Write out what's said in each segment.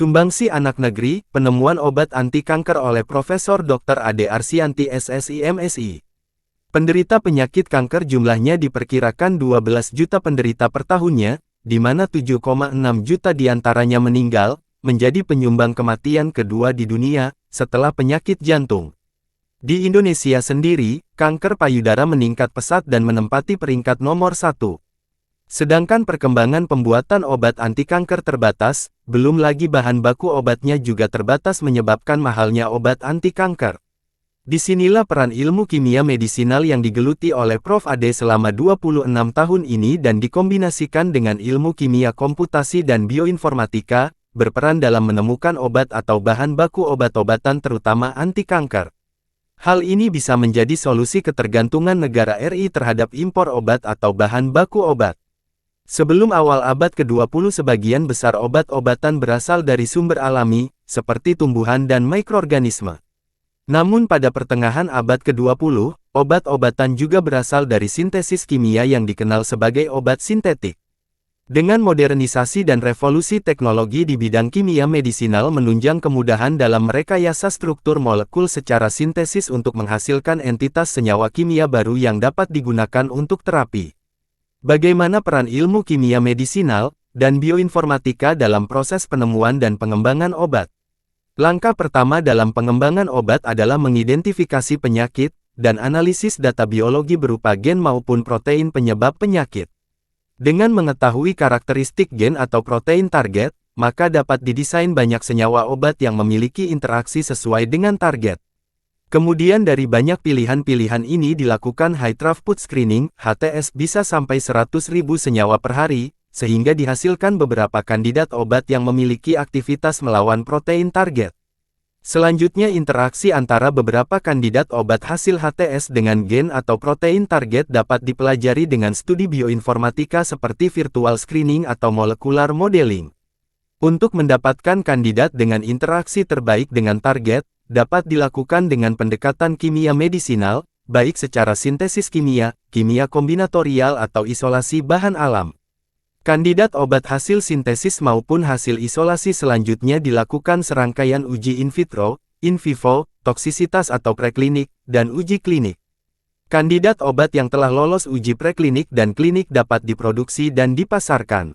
Sumbangsi Anak Negeri, penemuan obat anti kanker oleh Profesor Dr. Ade Arsyanti SSI MSI. Penderita penyakit kanker jumlahnya diperkirakan 12 juta penderita per tahunnya, di mana 7,6 juta diantaranya meninggal, menjadi penyumbang kematian kedua di dunia, setelah penyakit jantung. Di Indonesia sendiri, kanker payudara meningkat pesat dan menempati peringkat nomor 1. Sedangkan perkembangan pembuatan obat anti kanker terbatas, belum lagi bahan baku obatnya juga terbatas menyebabkan mahalnya obat anti kanker. Disinilah peran ilmu kimia medisinal yang digeluti oleh Prof. Ade selama 26 tahun ini dan dikombinasikan dengan ilmu kimia komputasi dan bioinformatika, berperan dalam menemukan obat atau bahan baku obat-obatan terutama anti kanker. Hal ini bisa menjadi solusi ketergantungan negara RI terhadap impor obat atau bahan baku obat. Sebelum awal abad ke-20 sebagian besar obat-obatan berasal dari sumber alami, seperti tumbuhan dan mikroorganisme. Namun pada pertengahan abad ke-20, obat-obatan juga berasal dari sintesis kimia yang dikenal sebagai obat sintetik. Dengan modernisasi dan revolusi teknologi di bidang kimia medisinal menunjang kemudahan dalam merekayasa struktur molekul secara sintesis untuk menghasilkan entitas senyawa kimia baru yang dapat digunakan untuk terapi. Bagaimana peran ilmu kimia medisinal dan bioinformatika dalam proses penemuan dan pengembangan obat? Langkah pertama dalam pengembangan obat adalah mengidentifikasi penyakit dan analisis data biologi berupa gen maupun protein penyebab penyakit. Dengan mengetahui karakteristik gen atau protein target, maka dapat didesain banyak senyawa obat yang memiliki interaksi sesuai dengan target. Kemudian dari banyak pilihan-pilihan ini dilakukan high throughput screening, HTS bisa sampai 100.000 senyawa per hari, sehingga dihasilkan beberapa kandidat obat yang memiliki aktivitas melawan protein target. Selanjutnya interaksi antara beberapa kandidat obat hasil HTS dengan gen atau protein target dapat dipelajari dengan studi bioinformatika seperti virtual screening atau molecular modeling. Untuk mendapatkan kandidat dengan interaksi terbaik dengan target, dapat dilakukan dengan pendekatan kimia medisinal, baik secara sintesis kimia, kimia kombinatorial atau isolasi bahan alam. Kandidat obat hasil sintesis maupun hasil isolasi selanjutnya dilakukan serangkaian uji in vitro, in vivo, toksisitas atau preklinik, dan uji klinik. Kandidat obat yang telah lolos uji preklinik dan klinik dapat diproduksi dan dipasarkan.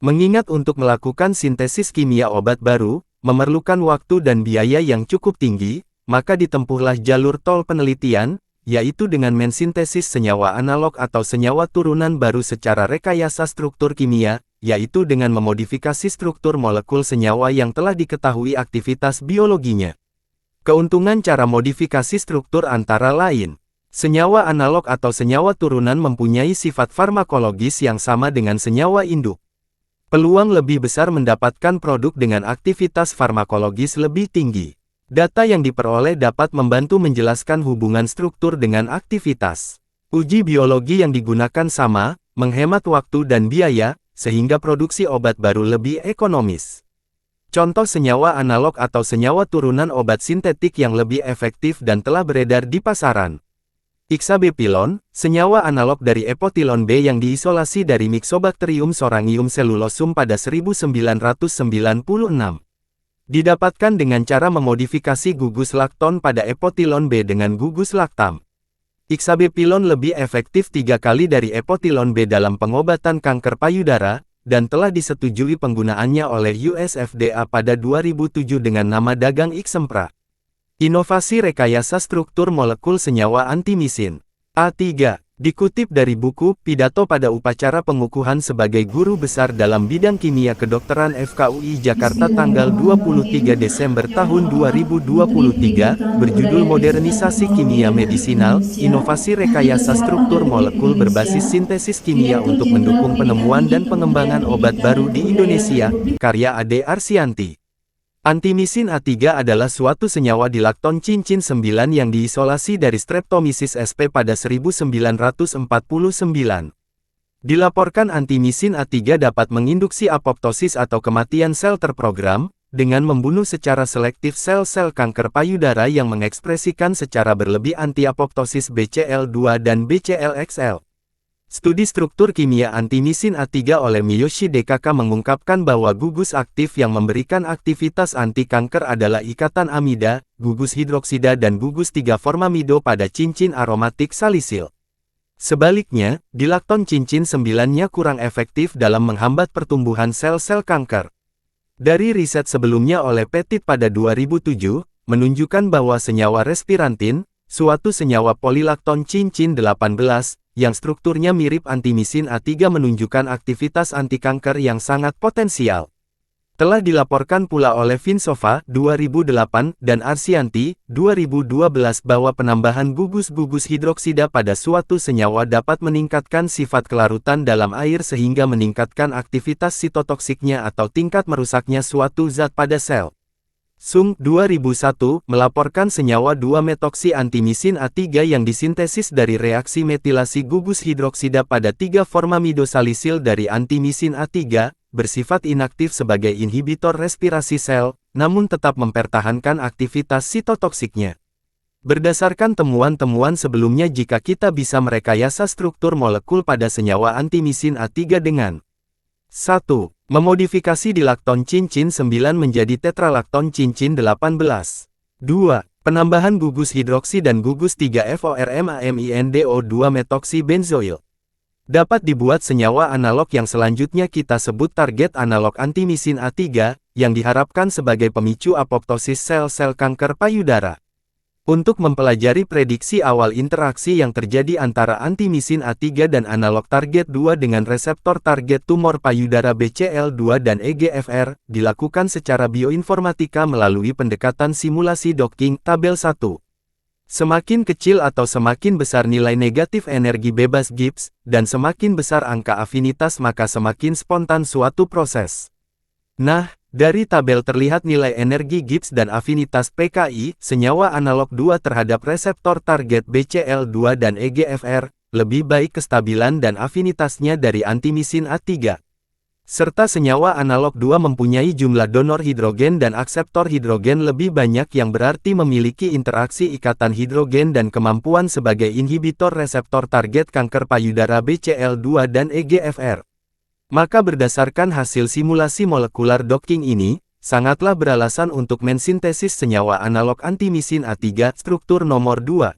Mengingat untuk melakukan sintesis kimia obat baru, memerlukan waktu dan biaya yang cukup tinggi, maka ditempuhlah jalur tol penelitian, yaitu dengan mensintesis senyawa analog atau senyawa turunan baru secara rekayasa struktur kimia, yaitu dengan memodifikasi struktur molekul senyawa yang telah diketahui aktivitas biologinya. Keuntungan cara modifikasi struktur antara lain, senyawa analog atau senyawa turunan mempunyai sifat farmakologis yang sama dengan senyawa induk. Peluang lebih besar mendapatkan produk dengan aktivitas farmakologis lebih tinggi. Data yang diperoleh dapat membantu menjelaskan hubungan struktur dengan aktivitas. Uji biologi yang digunakan sama, menghemat waktu dan biaya, sehingga produksi obat baru lebih ekonomis. Contoh senyawa analog atau senyawa turunan obat sintetik yang lebih efektif dan telah beredar di pasaran. Ixabepilon, senyawa analog dari epotilon B yang diisolasi dari Myxobacterium sorangium cellulosum pada 1996. Didapatkan dengan cara memodifikasi gugus lakton pada epotilon B dengan gugus laktam. Ixabepilon lebih efektif 3 kali dari epotilon B dalam pengobatan kanker payudara, dan telah disetujui penggunaannya oleh US FDA pada 2007 dengan nama dagang Ixempra. Inovasi rekayasa struktur molekul senyawa antimisin. A3. Dikutip dari buku Pidato pada Upacara Pengukuhan sebagai Guru Besar dalam Bidang Kimia Kedokteran FKUI Jakarta tanggal 23 Desember tahun 2023, berjudul Modernisasi Kimia Medisinal, Inovasi Rekayasa Struktur Molekul Berbasis Sintesis Kimia untuk Mendukung Penemuan dan Pengembangan Obat Baru di Indonesia, karya Ade Arsyanti. Antimisin A3 adalah suatu senyawa di lakton cincin 9 yang diisolasi dari Streptomyces sp pada 1949. Dilaporkan antimisin A3 dapat menginduksi apoptosis atau kematian sel terprogram, dengan membunuh secara selektif sel-sel kanker payudara yang mengekspresikan secara berlebih anti-apoptosis BCL2 dan BCLXL. Studi struktur kimia antimisin A3 oleh Miyoshi DKK mengungkapkan bahwa gugus aktif yang memberikan aktivitas anti-kanker adalah ikatan amida, gugus hidroksida dan gugus 3-formamido pada cincin aromatik salisil. Sebaliknya, dilakton cincin 9-nya kurang efektif dalam menghambat pertumbuhan sel-sel kanker. Dari riset sebelumnya oleh Petit pada 2007, menunjukkan bahwa senyawa respirantin, suatu senyawa polilakton cincin 18, yang strukturnya mirip antimisin A3 menunjukkan aktivitas antikanker yang sangat potensial. Telah dilaporkan pula oleh Vinsova, 2008, dan Arsianti, 2012 bahwa penambahan gugus-gugus hidroksida pada suatu senyawa dapat meningkatkan sifat kelarutan dalam air sehingga meningkatkan aktivitas sitotoksiknya atau tingkat merusaknya suatu zat pada sel. Sung, 2001, melaporkan senyawa 2-metoksi antimisin A3 yang disintesis dari reaksi metilasi gugus hidroksida pada 3-formamido salisil dari antimisin A3, bersifat inaktif sebagai inhibitor respirasi sel, namun tetap mempertahankan aktivitas sitotoksiknya. Berdasarkan temuan-temuan sebelumnya jika kita bisa merekayasa struktur molekul pada senyawa antimisin A3 dengan 1. Memodifikasi dilakton cincin 9 menjadi tetralakton cincin 18. 2. Penambahan gugus hidroksi dan gugus 3-formamindo2 metoksi benzoil. Dapat dibuat senyawa analog yang selanjutnya kita sebut target analog antimisin A3, yang diharapkan sebagai pemicu apoptosis sel-sel kanker payudara. Untuk mempelajari prediksi awal interaksi yang terjadi antara antimisin A3 dan analog target 2 dengan reseptor target tumor payudara BCL2 dan EGFR, dilakukan secara bioinformatika melalui pendekatan simulasi docking, tabel 1. Semakin kecil atau semakin besar nilai negatif energi bebas Gibbs, dan semakin besar angka afinitas maka semakin spontan suatu proses. Nah, dari tabel terlihat nilai energi Gibbs dan afinitas pKi, senyawa analog 2 terhadap reseptor target BCL2 dan EGFR, lebih baik kestabilan dan afinitasnya dari antimisin A3. Serta senyawa analog 2 mempunyai jumlah donor hidrogen dan akseptor hidrogen lebih banyak yang berarti memiliki interaksi ikatan hidrogen dan kemampuan sebagai inhibitor reseptor target kanker payudara BCL2 dan EGFR. Maka berdasarkan hasil simulasi molekular docking ini, sangatlah beralasan untuk mensintesis senyawa analog antimisin A3, struktur nomor 2.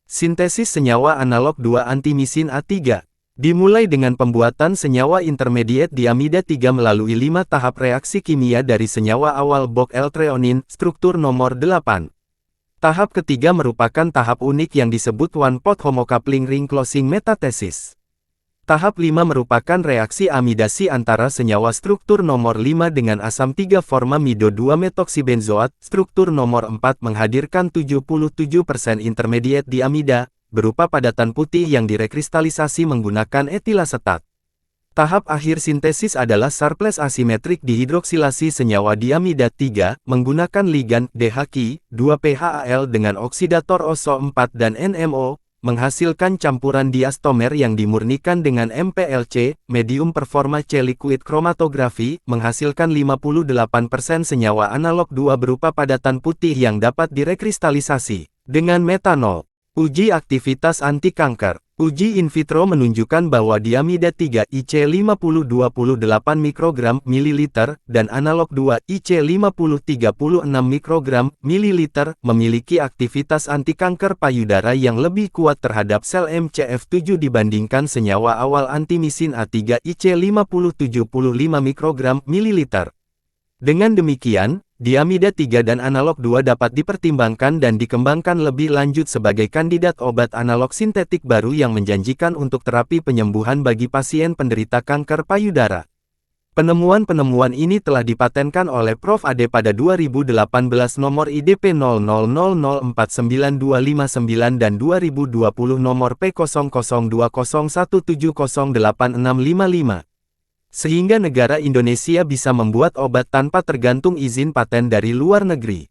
Sintesis senyawa analog 2 antimisin A3 dimulai dengan pembuatan senyawa intermediate diamida 3 melalui 5 tahap reaksi kimia dari senyawa awal bok-L-treonin, struktur nomor 8. Tahap ketiga merupakan tahap unik yang disebut one-pot homocoupling ring closing metathesis. Tahap 5 merupakan reaksi amidasi antara senyawa struktur nomor 5 dengan asam 3-formamido 2-metoksibenzoat, struktur nomor 4 menghadirkan 77% intermediate diamida, berupa padatan putih yang direkristalisasi menggunakan etilasetat. Tahap akhir sintesis adalah surplus asimetrik dihidroksilasi senyawa diamida 3, menggunakan ligan DHQ, 2-PHAL dengan oksidator OSO4 dan NMO, menghasilkan campuran diastomer yang dimurnikan dengan MPLC, medium performa C liquid chromatography, menghasilkan 58% senyawa analog 2 berupa padatan putih yang dapat direkristalisasi dengan metanol. Uji aktivitas anti-kanker. Uji in vitro menunjukkan bahwa diamida 3 IC50 28 mikrogram mililiter dan analog 2 IC50 36 mikrogram mililiter memiliki aktivitas anti-kanker payudara yang lebih kuat terhadap sel MCF7 dibandingkan senyawa awal antimisin A3 IC50 75 mikrogram mililiter. Dengan demikian, diamida 3 dan analog 2 dapat dipertimbangkan dan dikembangkan lebih lanjut sebagai kandidat obat analog sintetik baru yang menjanjikan untuk terapi penyembuhan bagi pasien penderita kanker payudara. Penemuan-penemuan ini telah dipatenkan oleh Prof. Ade pada 2018 nomor IDP 00049259 dan 2020 nomor P0020170865. Sehingga negara Indonesia bisa membuat obat tanpa tergantung izin paten dari luar negeri.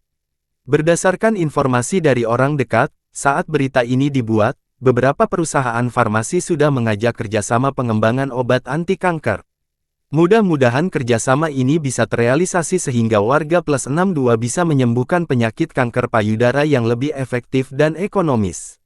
Berdasarkan informasi dari orang dekat, saat berita ini dibuat, beberapa perusahaan farmasi sudah mengajak kerjasama pengembangan obat anti-kanker. Mudah-mudahan kerjasama ini bisa terrealisasi sehingga warga plus 62 bisa menyembuhkan penyakit kanker payudara yang lebih efektif dan ekonomis.